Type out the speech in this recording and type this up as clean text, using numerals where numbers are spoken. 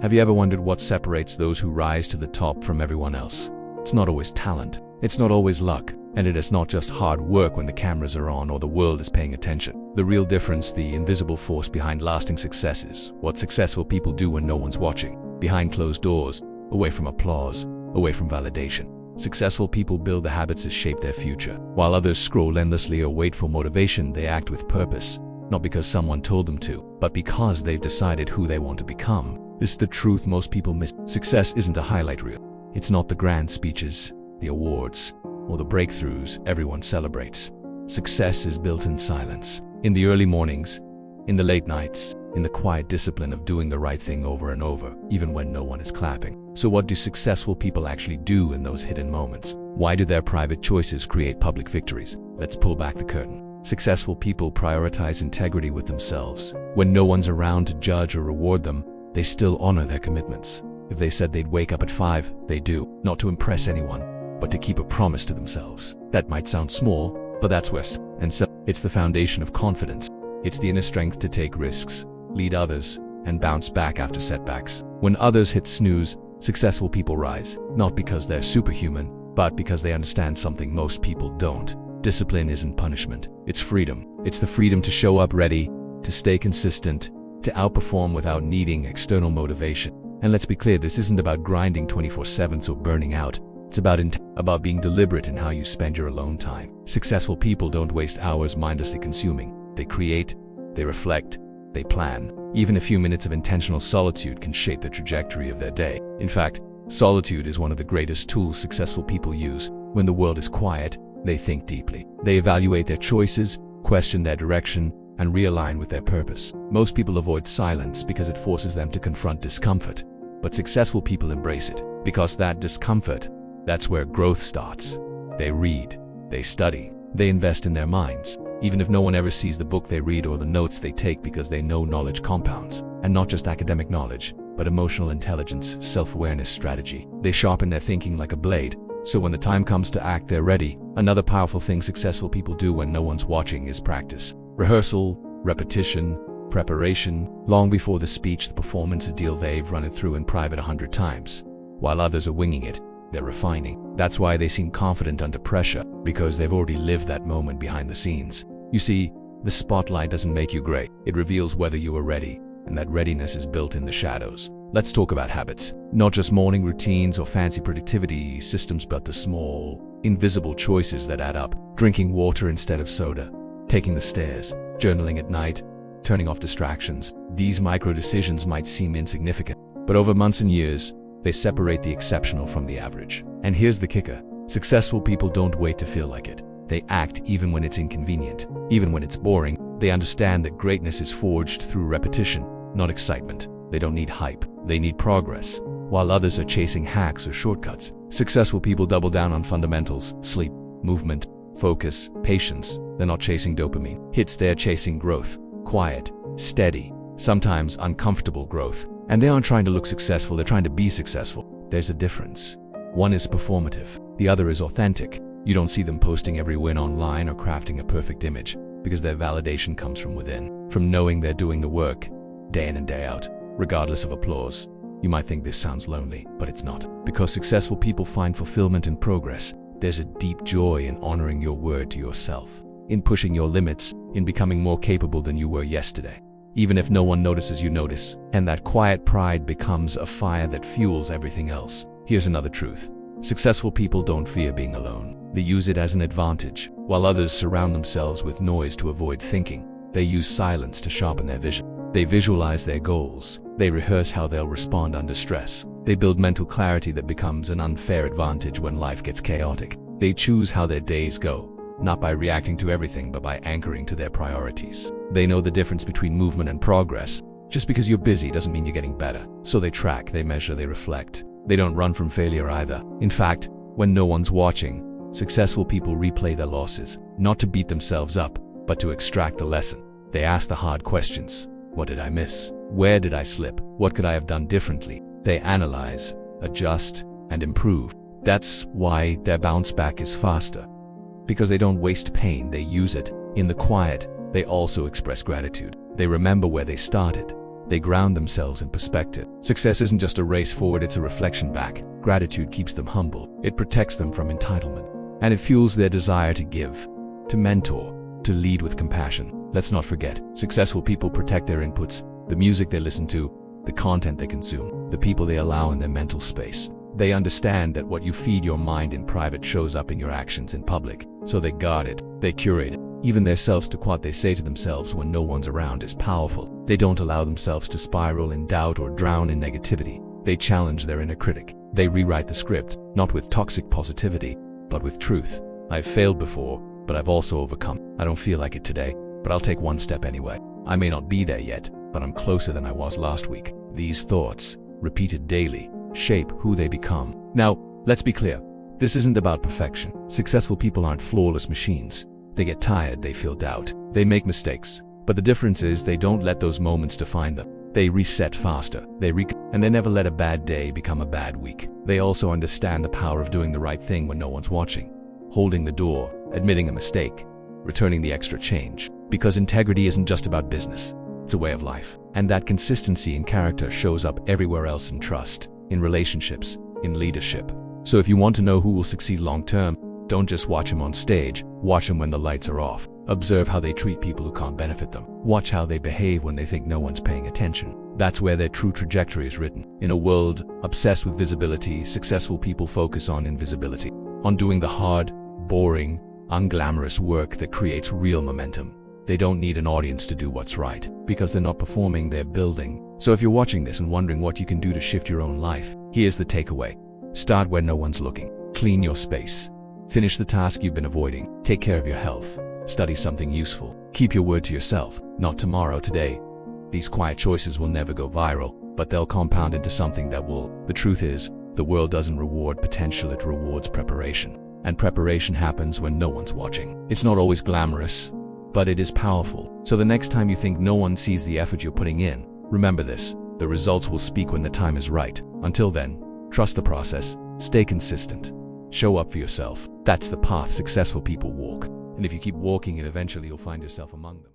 Have you ever wondered what separates those who rise to the top from everyone else? It's not always talent. It's not always luck. And it is not just hard work when the cameras are on or the world is paying attention. The real difference, the invisible force behind lasting success, is what successful people do when no one's watching. Behind closed doors, away from applause, away from validation. Successful people build the habits that shape their future. While others scroll endlessly or wait for motivation, they act with purpose. Not because someone told them to, but because they've decided who they want to become. This is the truth most people miss. Success isn't a highlight reel. It's not the grand speeches, the awards, or the breakthroughs everyone celebrates. Success is built in silence. In the early mornings, in the late nights, in the quiet discipline of doing the right thing over and over, even when no one is clapping. So what do successful people actually do in those hidden moments? Why do their private choices create public victories? Let's pull back the curtain. Successful people prioritize integrity with themselves. When no one's around to judge or reward them, they still honor their commitments. If they said they'd wake up at 5, they do, not to impress anyone, but to keep a promise to themselves. That might sound small, but that's West. And so it's the foundation of confidence. It's the inner strength to take risks, lead others, and bounce back after setbacks. When others hit snooze, successful people rise, not because they're superhuman, but because they understand something most people don't. Discipline isn't punishment, it's freedom. It's the freedom to show up ready, to stay consistent, to outperform without needing external motivation. And let's be clear, this isn't about grinding 24/7 or burning out. It's about being deliberate in how you spend your alone time. Successful people don't waste hours mindlessly consuming. They create, they reflect, they plan. Even a few minutes of intentional solitude can shape the trajectory of their day. In fact, solitude is one of the greatest tools successful people use. When the world is quiet, they think deeply. They evaluate their choices, question their direction, and realign with their purpose. Most people avoid silence because it forces them to confront discomfort. But successful people embrace it, because that discomfort, that's where growth starts. They read, they study, they invest in their minds, even if no one ever sees the book they read or the notes they take, because they know knowledge compounds. And not just academic knowledge, but emotional intelligence, self-awareness, strategy. They sharpen their thinking like a blade, so when the time comes to act, they're ready. Another powerful thing successful people do when no one's watching is practice. Rehearsal, repetition, preparation. Long before the speech, the performance, a deal they've run it through in private 100 times. While others are winging it, they're refining. That's why they seem confident under pressure, because they've already lived that moment behind the scenes. You see, the spotlight doesn't make you great. It reveals whether you are ready, and that readiness is built in the shadows. Let's talk about habits. Not just morning routines or fancy productivity systems, but the small, invisible choices that add up. Drinking water instead of soda, taking the stairs, journaling at night, turning off distractions. These micro decisions might seem insignificant, but over months and years, they separate the exceptional from the average. And here's the kicker. Successful people don't wait to feel like it. They act even when it's inconvenient, even when it's boring. They understand that greatness is forged through repetition, not excitement. They don't need hype, they need progress. While others are chasing hacks or shortcuts, successful people double down on fundamentals: sleep, movement, focus, patience. They're not chasing dopamine hits, they're chasing growth. Quiet, steady, sometimes uncomfortable growth. And they aren't trying to look successful, they're trying to be successful. There's a difference. One is performative, the other is authentic. You don't see them posting every win online or crafting a perfect image, because their validation comes from within, from knowing they're doing the work, day in and day out, regardless of applause. You might think this sounds lonely, but it's not. Because successful people find fulfillment in progress. There's a deep joy in honoring your word to yourself, in pushing your limits, in becoming more capable than you were yesterday. Even if no one notices, you notice, and that quiet pride becomes a fire that fuels everything else. Here's another truth. Successful people don't fear being alone. They use it as an advantage. While others surround themselves with noise to avoid thinking, they use silence to sharpen their vision. They visualize their goals. They rehearse how they'll respond under stress. They build mental clarity that becomes an unfair advantage when life gets chaotic. They choose how their days go, not by reacting to everything, but by anchoring to their priorities. They know the difference between movement and progress. Just because you're busy doesn't mean you're getting better. So they track, they measure, they reflect. They don't run from failure either. In fact, when no one's watching, successful people replay their losses, not to beat themselves up, but to extract the lesson. They ask the hard questions. What did I miss? Where did I slip? What could I have done differently? They analyze, adjust, and improve. That's why their bounce back is faster. Because they don't waste pain, they use it. In the quiet, they also express gratitude. They remember where they started. They ground themselves in perspective. Success isn't just a race forward, it's a reflection back. Gratitude keeps them humble. It protects them from entitlement. And it fuels their desire to give, to mentor, to lead with compassion. Let's not forget, successful people protect their inputs, the music they listen to, the content they consume, the people they allow in their mental space. They understand that what you feed your mind in private shows up in your actions in public. So they guard it, they curate it. Even their self-to-quote they say to themselves when no one's around is powerful. They don't allow themselves to spiral in doubt or drown in negativity. They challenge their inner critic. They rewrite the script, not with toxic positivity, but with truth. I've failed before, but I've also overcome. I don't feel like it today, but I'll take one step anyway. I may not be there yet, but I'm closer than I was last week. These thoughts, repeated daily, shape who they become. Now, let's be clear. This isn't about perfection. Successful people aren't flawless machines. They get tired, they feel doubt, they make mistakes. But the difference is they don't let those moments define them. They reset faster, and they never let a bad day become a bad week. They also understand the power of doing the right thing when no one's watching. Holding the door, admitting a mistake, returning the extra change. Because integrity isn't just about business. It's a way of life. And that consistency in character shows up everywhere else in trust, in relationships, in leadership. So if you want to know who will succeed long term, don't just watch them on stage, watch them when the lights are off. Observe how they treat people who can't benefit them. Watch how they behave when they think no one's paying attention. That's where their true trajectory is written. In a world obsessed with visibility, successful people focus on invisibility, on doing the hard, boring, unglamorous work that creates real momentum. They don't need an audience to do what's right, because they're not performing, they're building. So if you're watching this and wondering what you can do to shift your own life, here's the takeaway. Start where no one's looking. Clean your space. Finish the task you've been avoiding. Take care of your health. Study something useful. Keep your word to yourself. Not tomorrow, today. These quiet choices will never go viral, but they'll compound into something that will. The truth is, the world doesn't reward potential, it rewards preparation. And preparation happens when no one's watching. It's not always glamorous, but it is powerful. So the next time you think no one sees the effort you're putting in, remember this: the results will speak when the time is right. Until then, trust the process, stay consistent, show up for yourself. That's the path successful people walk. And if you keep walking it, eventually you'll find yourself among them.